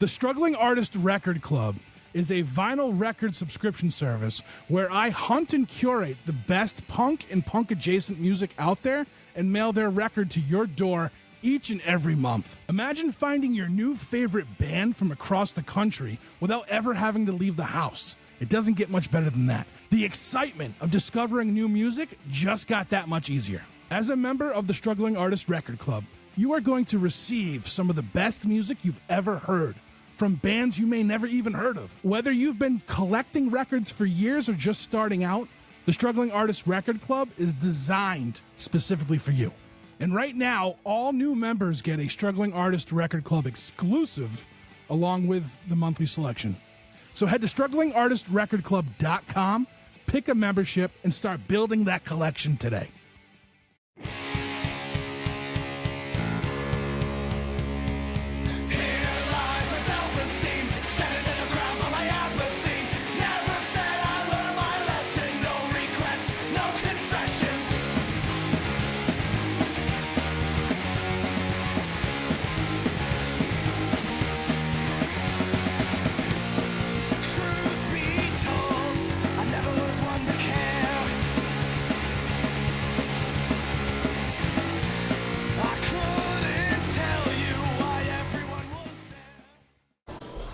The Struggling Artist Record Club is a vinyl record subscription service where I hunt and curate the best punk and punk-adjacent music out there and mail their record to your door each and every month. Imagine finding your new favorite band from across the country without ever having to leave the house. It doesn't get much better than that. The excitement of discovering new music just got that much easier. As a member of the Struggling Artist Record Club, you are going to receive some of the best music you've ever heard from bands you may never even heard of. Whether you've been collecting records for years or just starting out, the Struggling Artist Record Club is designed specifically for you. And right now, all new members get a Struggling Artist Record Club exclusive along with the monthly selection. So head to StrugglingArtistRecordClub.com, pick a membership, and start building that collection today.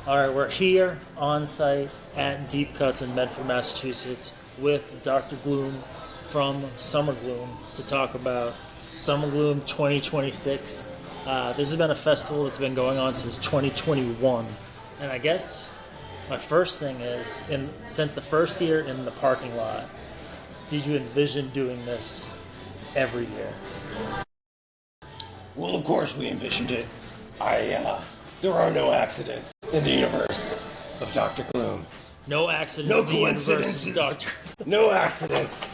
All right, we're here on site at Deep Cuts in Medford, Massachusetts with Dr. Gloom from Somergloom to talk about Somergloom 2026. This has been a festival that's been going on since 2021. And I guess my first thing is, since the first year in the parking lot, did you envision doing this every year? Well, of course we envisioned it. There are no accidents in the universe of Dr. Gloom. No accidents No in the universe coincidences. of Dr. No accidents.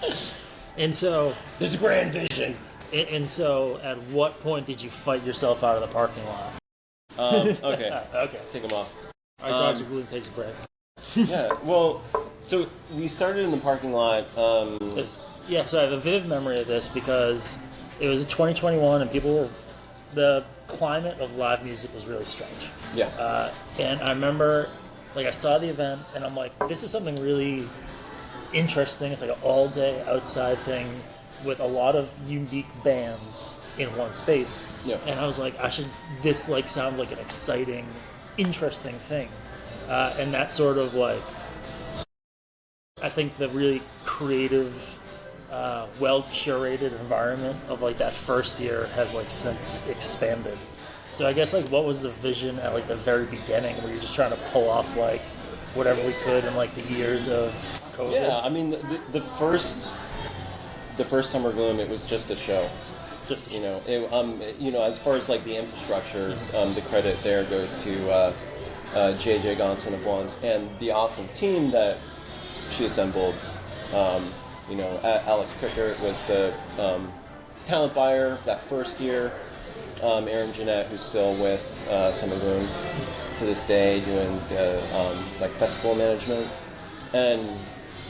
And so, There's a grand vision. and so, at what point did you fight yourself out of the parking lot? Okay. Okay. Take them off. All right, Dr. Gloom takes a break. Yeah, well, so we started in the parking lot. So I have a vivid memory of this because it was in 2021 and the climate of live music was really strange. Yeah. And I remember, I saw the event and I'm like, this is something really interesting. It's like an all-day outside thing with a lot of unique bands in one space. Yeah. And I was like, this sounds like an exciting, interesting thing. And that sort of I think the really creative, well-curated environment of that first year has since expanded. So I guess what was the vision at the very beginning? Were you just trying to pull off whatever we could in the years of COVID? Yeah, I mean the first Somergloom, it was just a show. As far as the infrastructure, the credit there goes to JJ Gonson of Once and the awesome team that she assembled. Alex Pickert was the talent buyer that first year. Aaron Jeanette, who's still with Somerville to this day, doing festival management, and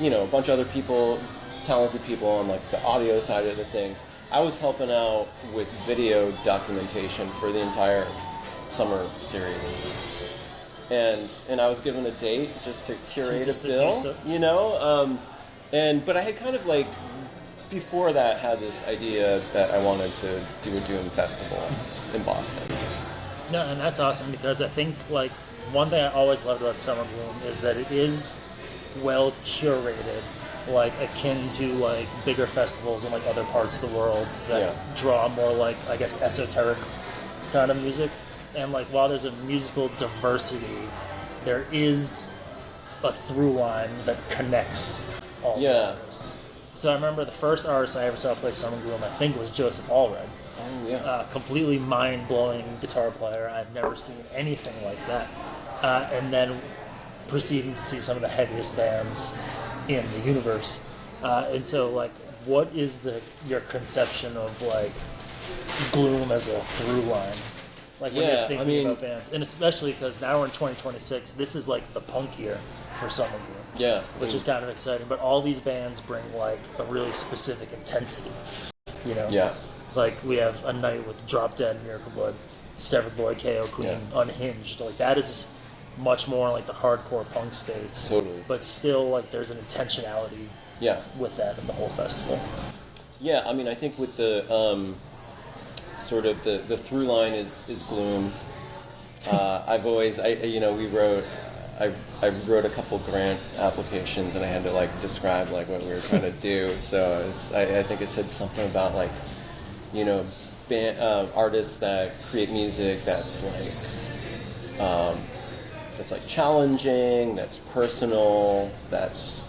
a bunch of other people, talented people on the audio side of the things. I was helping out with video documentation for the entire summer series, and I was given a date just to curate a bill, but I had kind of before that had this idea that I wanted to do a Doom festival in Boston. No, and that's awesome because I think one thing I always loved about Somergloom is that it is well curated, akin to bigger festivals in other parts of the world that draw more esoteric kind of music. And while there's a musical diversity, there is a through line that connects all the artists. So I remember the first artist I ever saw play Somergloom, I think, was Joseph Allred. Oh, yeah. Completely mind-blowing guitar player. I've never seen anything like that. And then proceeding to see some of the heaviest bands in the universe. And so, what is your conception of, Gloom as a through line? When you're thinking about bands. And especially because now we're in 2026, this is, the punk year for Somergloom. Yeah. Which is kind of exciting. But all these bands bring, a really specific intensity, Yeah. We have A Night with Drop Dead, Miracle Blood, Severed Boy, KO Queen, Unhinged. That is much more like the hardcore punk space. Totally. But still, like, there's an intentionality Yeah. with that in the whole festival. Yeah, I mean, I think with the sort of the through line is Gloom. I've always, I wrote a couple grant applications and I had to like describe like what we were trying to do. So I think it said something about like, artists that create music that's like challenging, that's personal, that's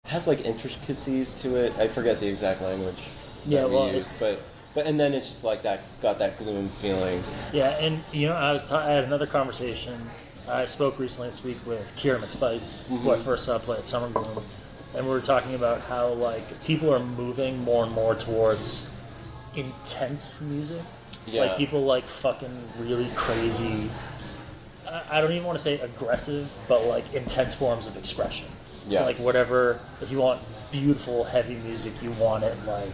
has like intricacies to it. I forget the exact language that we use, but and then it's just like that, got that Gloom feeling. Yeah, and I had another conversation. I spoke recently this week with Kira McSpice, who I first saw play at Somergloom, and we were talking about how like people are moving more and more towards intense music. Yeah. Like people like fucking really crazy. I don't even want to say aggressive, but like intense forms of expression. Yeah. So like whatever, if you want beautiful heavy music, you want it like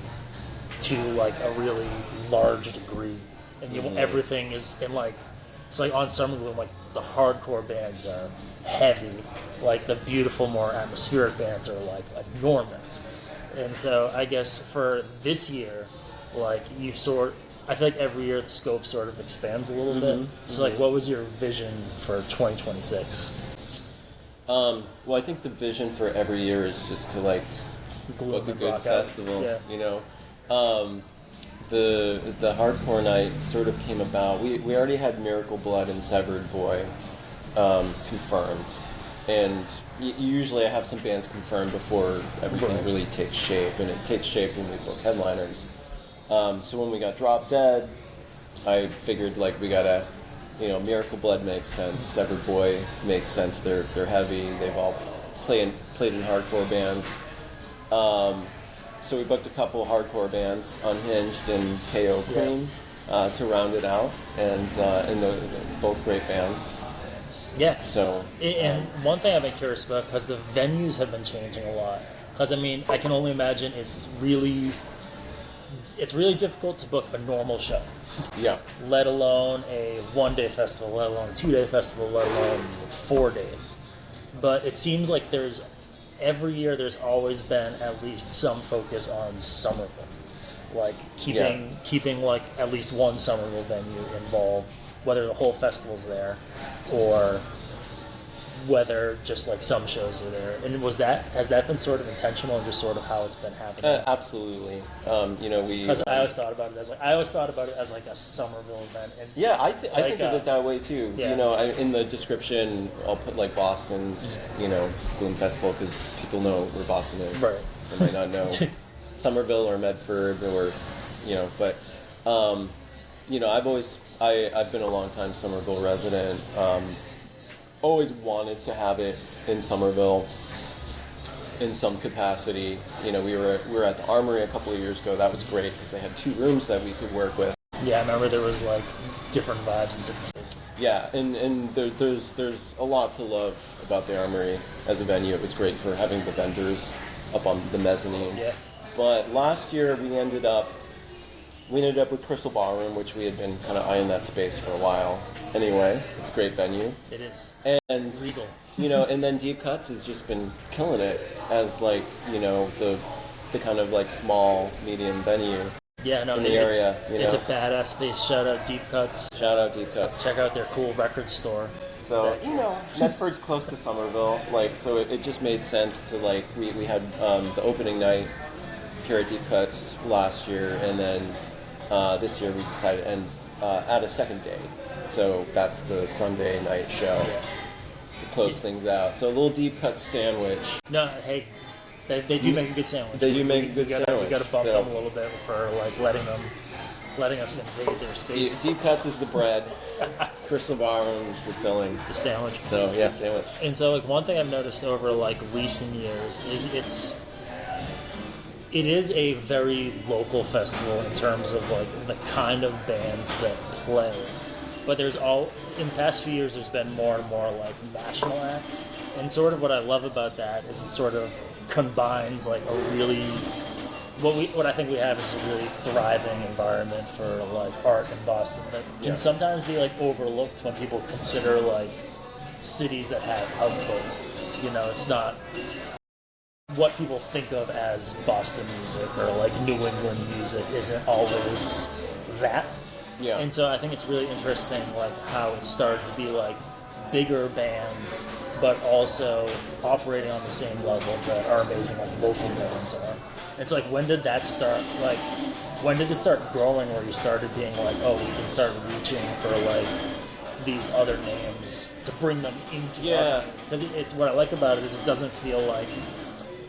to like a really large degree, and everything is in like, it's like on Somerville, like the hardcore bands are heavy, like the beautiful, more atmospheric bands are like enormous. And so I guess for this year, like I feel like every year the scope sort of expands a little bit. So like, what was your vision for 2026? Well, I think the vision for every year is just to like book a good festival. Yeah. The hardcore night sort of came about. We already had Miracle Blood and Severed Boy confirmed, and usually I have some bands confirmed before everything really takes shape, and it takes shape when we book headliners. So when we got Drop Dead, I figured like we gotta, Miracle Blood makes sense, Severed Boy makes sense. They're heavy. They've all played in hardcore bands. So we booked a couple hardcore bands, Unhinged and KO Queen, to round it out, and they're both great bands. Yeah. So and one thing I've been curious about, because the venues have been changing a lot. Because I mean, I can only imagine it's really difficult to book a normal show. Yeah. Let alone a 1-day festival, let alone a 2-day festival, let alone 4 days. But it seems like every year there's always been at least some focus on Somerville. Like keeping like at least one Somerville venue involved, whether the whole festival's there or whether just like some shows are there. And has that been sort of intentional and just sort of how it's been happening? Absolutely. Because I always thought about it as like a Somerville event. And yeah, I think of it that way too. Yeah. In the description, I'll put like Boston's, Gloom Festival, because people know where Boston is. Right. They might not know Somerville or Medford or, but I've been a long time Somerville resident. Always wanted to have it in Somerville in some capacity. We were at the Armory a couple of years ago. That was great because they had 2 rooms that we could work with. Yeah, I remember there was like different vibes in different spaces. Yeah, and there's a lot to love about the Armory as a venue. It was great for having the vendors up on the mezzanine. Yeah. But last year we ended up with Crystal Ballroom, which we had been kind of eyeing that space for a while. Anyway, it's a great venue. It is. And regal. And then Deep Cuts has just been killing it as like, the kind of like small, medium venue. Yeah, no, in the area. It's a badass space. Shout out Deep Cuts. Shout out Deep Cuts. Check out their cool record store. So, Medford's close to Somerville, so it just made sense to we had the opening night here at Deep Cuts last year, and then this year we decided and add a second day. So that's the Sunday night show to close things out. So a little Deep Cut sandwich. No, hey, they do make a good sandwich. They do make a good sandwich. We got to bump them a little bit for letting us invade their space. Deep Cuts is the bread. Crystal Ballroom is the filling. The sandwich. So yeah, sandwich. And so one thing I've noticed over recent years is it is a very local festival in terms of the kind of bands that play. But in the past few years, there's been more and more national acts. And sort of what I love about that is it sort of combines a really what I think we have is a really thriving environment for like art in Boston that can sometimes be like overlooked when people consider like cities that have output. You know, it's not what people think of as Boston music or like New England music isn't always that. Yeah. And so I think it's really interesting like how it started to be like bigger bands but also operating on the same level that our amazing like local bands are. It's like, when did that start? Like, when did it start growing where you started being like, oh, we can start reaching for like these other names to bring them into because it's what I like about it is it doesn't feel like,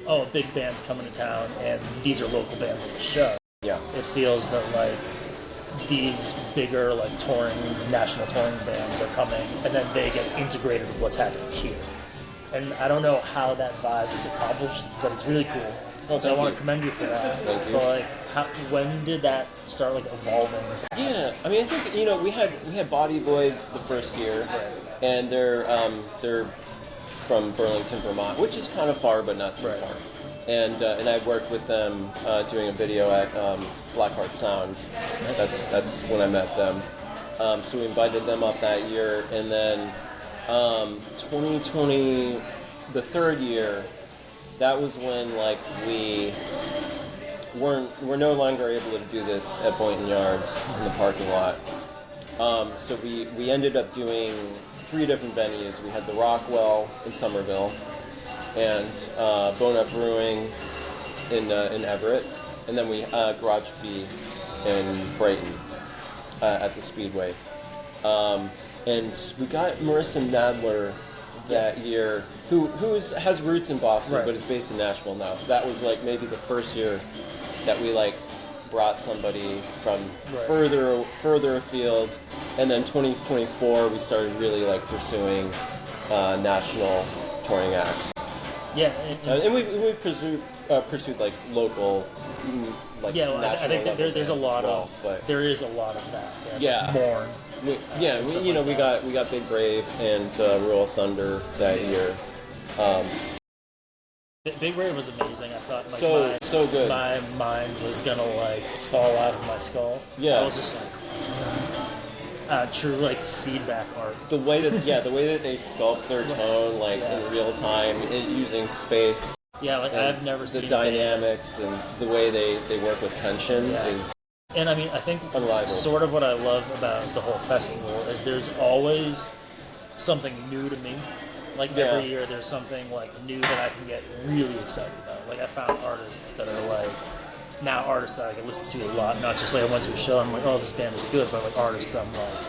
oh, a big band's coming to town and these are local bands at the show. Yeah. It feels that like these bigger like national touring bands are coming and then they get integrated with what's happening here. And I don't know how that vibe is accomplished, but it's really cool. So I want to commend you for that. Thank you. But like, when did that start like evolving? Yeah, I mean, I think we had Body Void the first year, and they're from Burlington, Vermont, which is kind of far, but not too far. And I worked with them doing a video at Blackheart Sound. That's when I met them. So we invited them up that year, and then 2020, the third year. That was when like we're no longer able to do this at Boynton Yards in the parking lot. So we ended up doing 3 different venues. We had the Rockwell in Somerville, and Bone Up Brewing in Everett, and then we Garage B in Brighton at the Speedway. And we got Marissa Nadler that year, who has roots in Boston, but is based in Nashville now. So that was like maybe the first year that we like brought somebody from further afield. And then 2024 we started really like pursuing national touring acts. Yeah, and we pursued like local, like I think that there's a lot well, there is a lot of that. Yeah. Like Mourn. We got Big Brave and Royal Thunder that year. Big Brave was amazing. I thought like so good. My mind was gonna like fall out of my skull. Yeah, I was just like true like feedback art. The way that they sculpt their tone like in real time, using space. Yeah, like I've never seen the dynamics and the way they work with tension is. And I mean, I think unrivaled. Sort of what I love about the whole festival is there's always something new to me. Like every year there's something like new that I can get really excited about. Like I found artists that are like now artists that I can listen to a lot, not just like I went to a show and I'm like, oh, this band is good, but like artists I'm like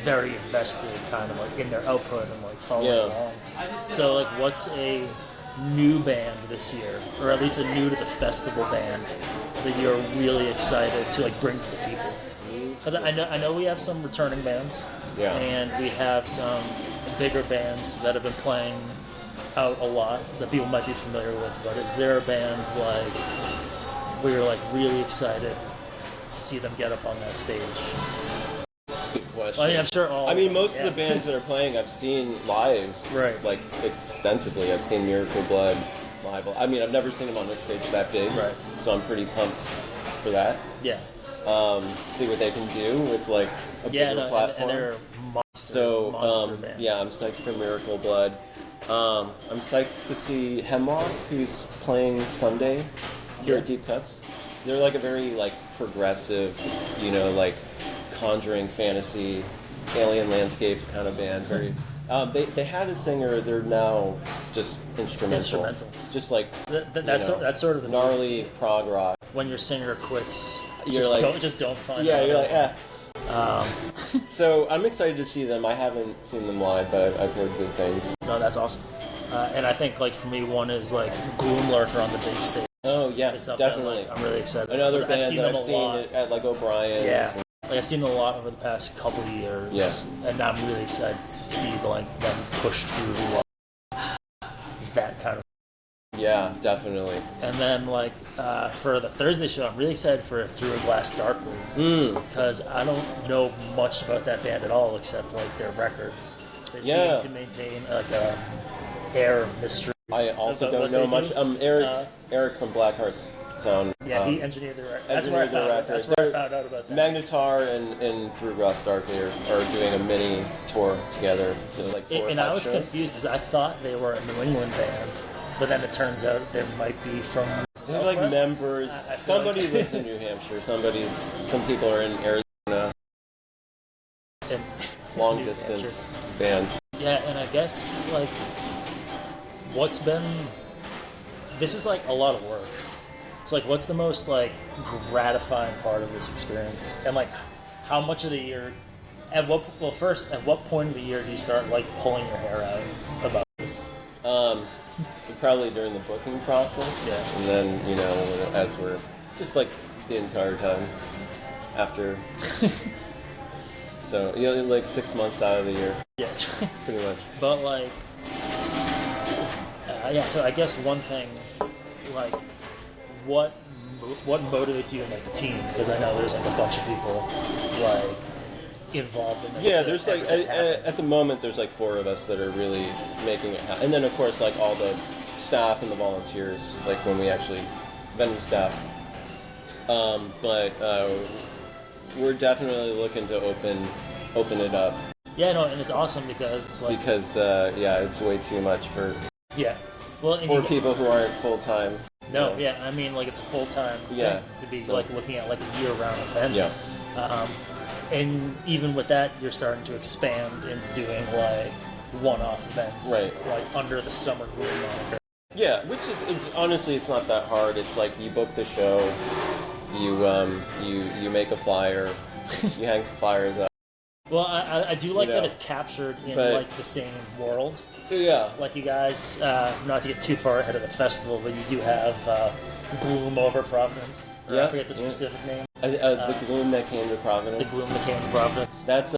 very invested kind of like in their output and like following along. So like what's a new band this year, or at least a new to the festival band that you're really excited to like bring to the people? Because I know we have some returning bands, and we have some bigger bands that have been playing out a lot that people might be familiar with. But is there a band like where you're like really excited to see them get up on that stage? That's a good question. Well, I mean, I'm sure all. I mean, most of the bands that are playing, I've seen live, like extensively. I've seen Miracle Blood live. I mean, I've never seen them on this stage that big, so I'm pretty pumped for that. Yeah. See what they can do with like a bigger platform. And they're monster band. Yeah, I'm psyched for Miracle Blood. I'm psyched to see Hemlock, who's playing Sunday here at Deep Cuts. They're like a very like progressive, like conjuring fantasy, alien landscapes kind of band. Very. They had a singer. They're now just instrumental. Just like that's sort of the gnarly prog rock. When your singer quits, you're don't find. Yeah, you're like So I'm excited to see them. I haven't seen them live, but I've heard good things. No, that's awesome. And I think like for me, one is like Gloom Lurker on the big stage. Oh yeah, definitely. Like, I'm really excited. Another band that I've seen at like O'Brien's. Yeah. Like I've seen them a lot over the past couple of years. Yeah. And I'm really excited to see like them push through that kind of. Yeah, definitely. And then like for the Thursday show, I'm really excited for Through a Glass Darkly because I don't know much about that band at all except like their records. They seem to maintain like a air of mystery. I also don't know much. Eric from Blackheart's sound. Yeah, he engineered the record. That's where I found out about that. Magnetar and Drew Ross Darkley are doing a mini tour together. Like 4 or 5 and I was shows. confused because I thought they were a New England band, but then it turns out they might be from They're like members. I feel Somebody like- lives in New Hampshire. Some people are in Arizona. in Long New distance band. Yeah, and I guess like this is like a lot of work. So like what's the most like gratifying part of this experience? And like how much of the year at what point of the year do you start like pulling your hair out about this? Probably during the booking process. Yeah. And then, as we're just like the entire time after. So, like 6 months out of the year. Yeah. Pretty much. But like so I guess one thing, like, what motivates you in like the team? Because I know there's like a bunch of people like involved in it. Yeah, there's like at the moment there's like 4 of us that are really making it happen, and then of course like all the staff and the volunteers, like when we actually venue staff. But we're definitely looking to open it up. Yeah, no, and it's awesome because it's way too much for people who aren't full time. No, yeah, I mean, like, it's a full-time thing to be, like, looking at, like, a year-round event. Yeah. And even with that, you're starting to expand into doing, like, one-off events. Right. Like, under the Somergloom moniker. Yeah, which is honestly, it's not that hard. It's like you book the show, you make a flyer, you hang some flyers up. Well, I do like that it's captured in, like, the same world. Yeah. Like you guys, not to get too far ahead of the festival, but you do have Gloom over Providence. I forget the specific name. The Gloom that came to Providence. The Gloom that came to Providence. That's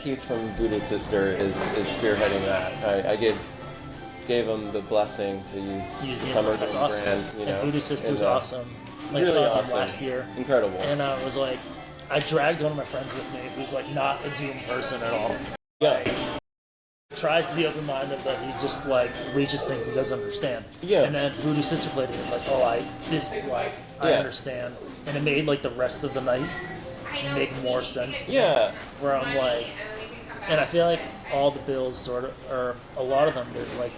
Keith from Voodoo Sister is spearheading that. I gave him the blessing to use the Somerville awesome. brand. And Voodoo Sister's awesome. Like, really I saw them awesome. last year. Incredible. And I was like, I dragged one of my friends with me who's like not a Doom person at all. Yeah. Tries to be open-minded, but he just like reaches things he doesn't understand. Yeah. And then Voodoo Sister played it. It's like, I understand, and it made like the rest of the night make more sense. To me, where I'm like, and I feel like all the bills sort of, or a lot of them, there's like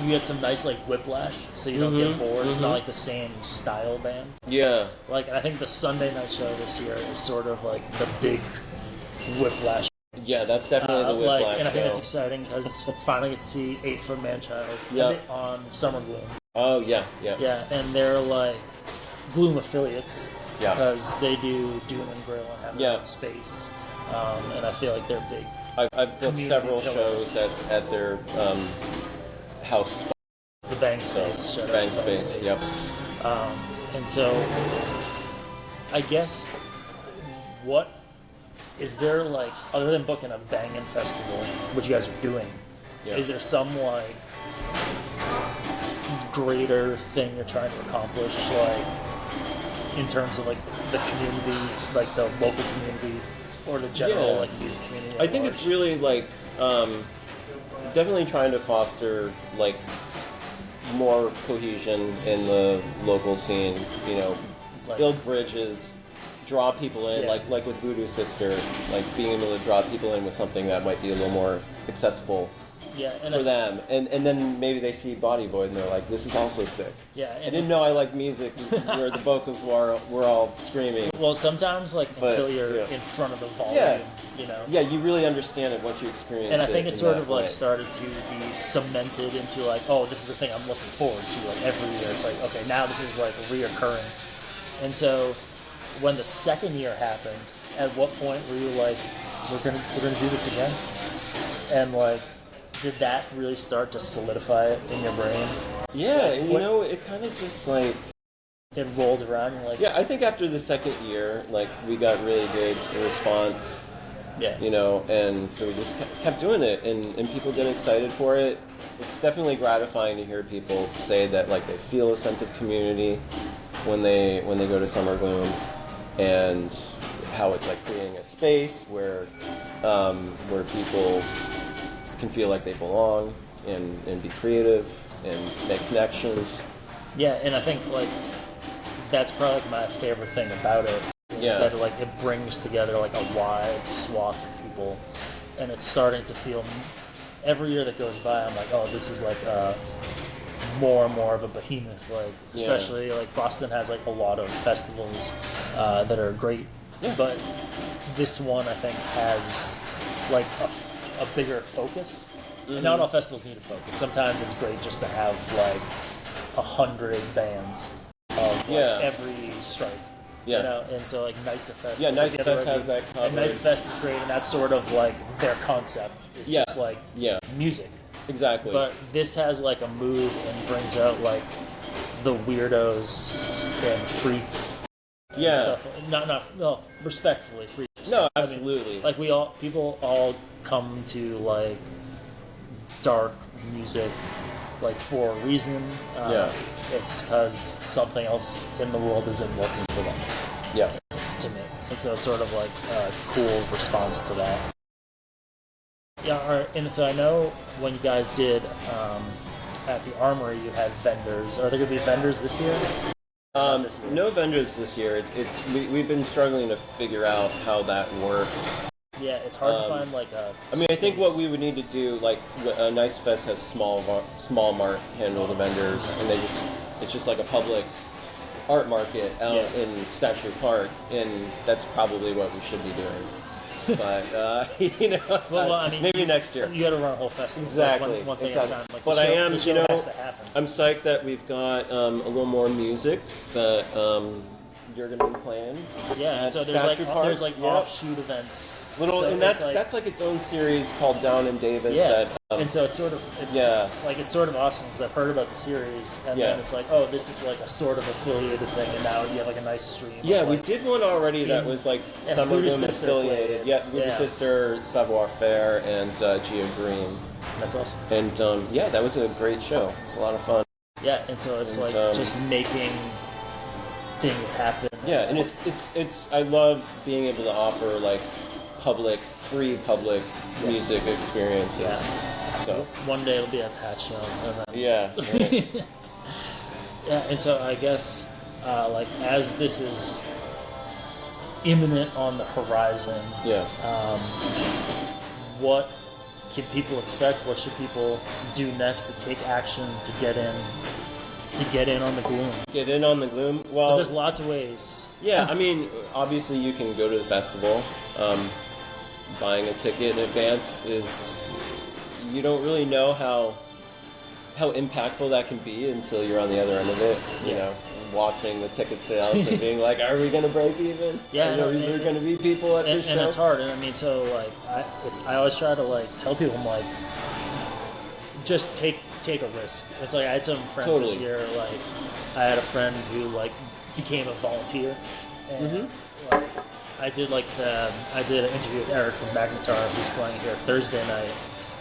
you get some nice like whiplash, so you don't get bored. It's not like the same style band. Yeah. Like, and I think the Sunday night show this year is sort of like the big whiplash. Yeah, that's definitely the whiplash and I think show. that's exciting because finally get to see 8 Foot Man-Child on Somergloom. Oh, yeah. Yeah, and they're like Gloom affiliates because they do Doom and Grill and have their own space. And I feel like they're big. I've booked several shows at their house. The Bang Space. Bang Space, yep. And so, I guess, what is there, like, other than booking a banging festival, which you guys are doing, is there some, like, greater thing you're trying to accomplish, like, in terms of, like, the community, like, the local community, or the general, like, music community? I think it's really, like, definitely trying to foster, like, more cohesion in the local scene, build bridges, draw people in, like with Voodoo Sister, like being able to draw people in with something that might be a little more accessible for them. And then maybe they see Body Void and they're like, this is also sick. Yeah, I didn't know I liked music where the vocals were all screaming. Well, sometimes, like, until you're in front of the volume, Yeah, you really understand it once you experience it. And I think it's sort of like started to be cemented into like, oh, this is a thing I'm looking forward to. Like every year, it's like, okay, now this is like reoccurring. And so, when the second year happened, at what point were you like, we're gonna do this again? And like, did that really start to solidify it in your brain? Yeah, and it kind of just like it rolled around. You're like, I think after the second year, like we got really good response. Yeah. And so we just kept doing it, and people get excited for it. It's definitely gratifying to hear people say that like they feel a sense of community when they go to Somergloom, and how it's like creating a space where people can feel like they belong and be creative and make connections. Yeah, and I think like that's probably like my favorite thing about it. Is that it brings together like a wide swath of people, and it's starting to feel. Every year that goes by, I'm like, oh, this is like more and more of a behemoth. Like, especially like Boston has like a lot of festivals that are great, but this one I think has like a bigger focus. And not all festivals need a focus. Sometimes it's great just to have like 100 bands of every stripe. Yeah. You know, and so like Nice Fest. Yeah, Nice Fest has that cover. And Nice Fest is great, and that's sort of like their concept. It's just like music. Exactly. But this has like a mood and brings out like the weirdos and freaks. Yeah. And stuff. No, respectfully freaks. No, absolutely. I mean, people all come to like dark music like for a reason. It's because something else in the world isn't working for them. Yeah. To me. And so it's sort of like a cool response to that. Yeah, and so I know when you guys did at the Armory, you had vendors. Are there going to be vendors this year? No vendors this year. We've been struggling to figure out how that works. Yeah, it's hard to find like a. I mean, I think what we would need to do, like Nice Fest has Small Mart handle the vendors, and it's just like a public art market out in Statue Park, and that's probably what we should be doing. But well, I mean, maybe next year. You got to run a whole festival. Exactly. Like one thing at a time. Like but the show, I am, the show has to happen. I'm psyched that we've got a little more music that you're going to be playing. Yeah, and so there's like offshoot events. And that's like its own series called Down in Davis. Yeah, and so it's sort of awesome because I've heard about the series, and then it's like, oh, this is like a sort of affiliated thing, and now you have like a nice stream. Yeah, we did one already that was like Somergloom affiliated. Yeah, Voodoo Sister, Savoir Faire, and Gia Green. That's awesome. And that was a great show. It's a lot of fun. Yeah, and so it's just making things happen. Yeah, and it's I love being able to offer like free public music experiences. Yeah. So one day it'll be a patch show. Yeah. Right. Yeah, and so I guess like as this is imminent on the horizon, what can people expect? What should people do next to take action to get in on the Gloom? Get in on the Gloom? Well, there's lots of ways. Yeah, I mean, obviously you can go to the festival. Buying a ticket in advance you don't really know how impactful that can be until you're on the other end of it. You know, watching the ticket sales and being like, are we going to break even? Yeah, are there going to be people at this show? And it's hard. And I mean, so like, I always try to like tell people, I'm like, just take a risk. It's like I had some friends this year. Like, I had a friend who like became a volunteer, and like. I did an interview with Eric from Magnetar, who's playing here Thursday night,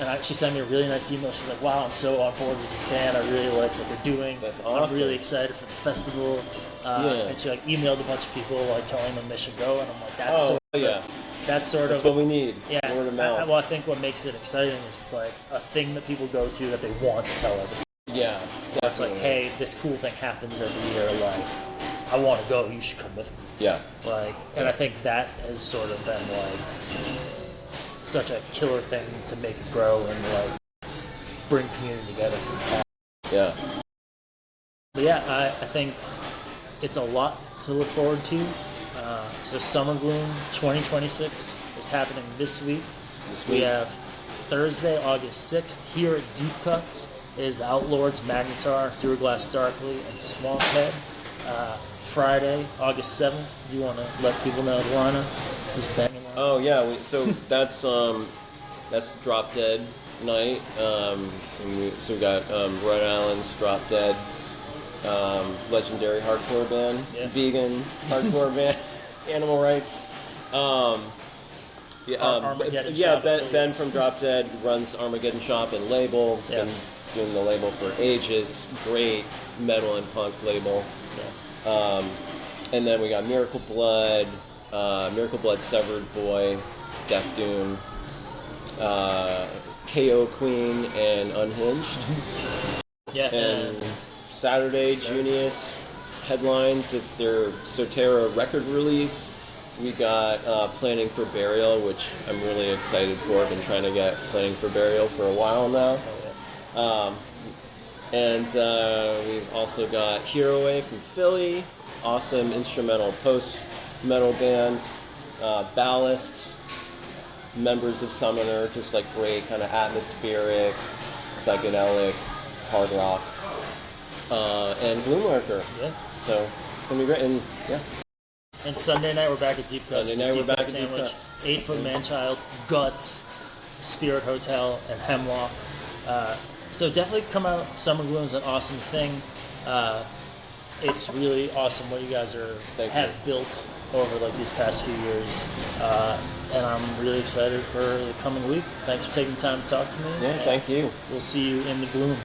and she sent me a really nice email. She's like, "Wow, I'm so on board with this band. I really like what they're doing. That's awesome. I'm really excited for the festival." And she like emailed a bunch of people like telling them they should go, and I'm like, "That's That's what we need. Yeah, word of mouth. Well, I think what makes it exciting is it's like a thing that people go to that they want to tell everyone. Yeah, so it's like, hey, this cool thing happens every year. Like, I want to go. You should come with me. Yeah. Like, and I think that has sort of been like such a killer thing to make it grow and like bring community together. Yeah. But yeah, I think it's a lot to look forward to. So Somergloom 2026 is happening this week. We have Thursday, August 6th here at Deep Cuts is the Outlords, Magnetar, Through a Glass Darkly, and Swamphead. Friday, August 7th. Do you want to let people know the lineup is banging on? Oh yeah, so that's Drop Dead night. We got Rhode Island's Drop Dead, legendary hardcore band, vegan hardcore band, Animal Rights. Ben from Drop Dead runs Armageddon Shop and label. He's been doing the label for ages. Great metal and punk label. And then we got Miracle Blood, Severed Boy, Death Doom, KO Queen, and Unhinged. Yeah. And Saturday, Junius, headlines. It's their Sotera record release. We got Planning for Burial, which I'm really excited for. I've been trying to get Planning for Burial for a while now. And we've also got Hero from Philly, awesome instrumental post-metal band. Ballast, members of Summoner, just like great kind of atmospheric, psychedelic, hard rock. And Gloom. Yeah. So it's going to be great. And yeah. And Sunday night we're back at Deep Cuts. Sunday night we're back at Deep Sandwich, Cuts. 8-Foot Man-Child, Guts, Spirit Hotel, and Hemlock. So definitely come out. Somergloom is an awesome thing. It's really awesome what you guys have built over like these past few years. And I'm really excited for the coming week. Thanks for taking the time to talk to me. Yeah, thank you. We'll see you in the Gloom.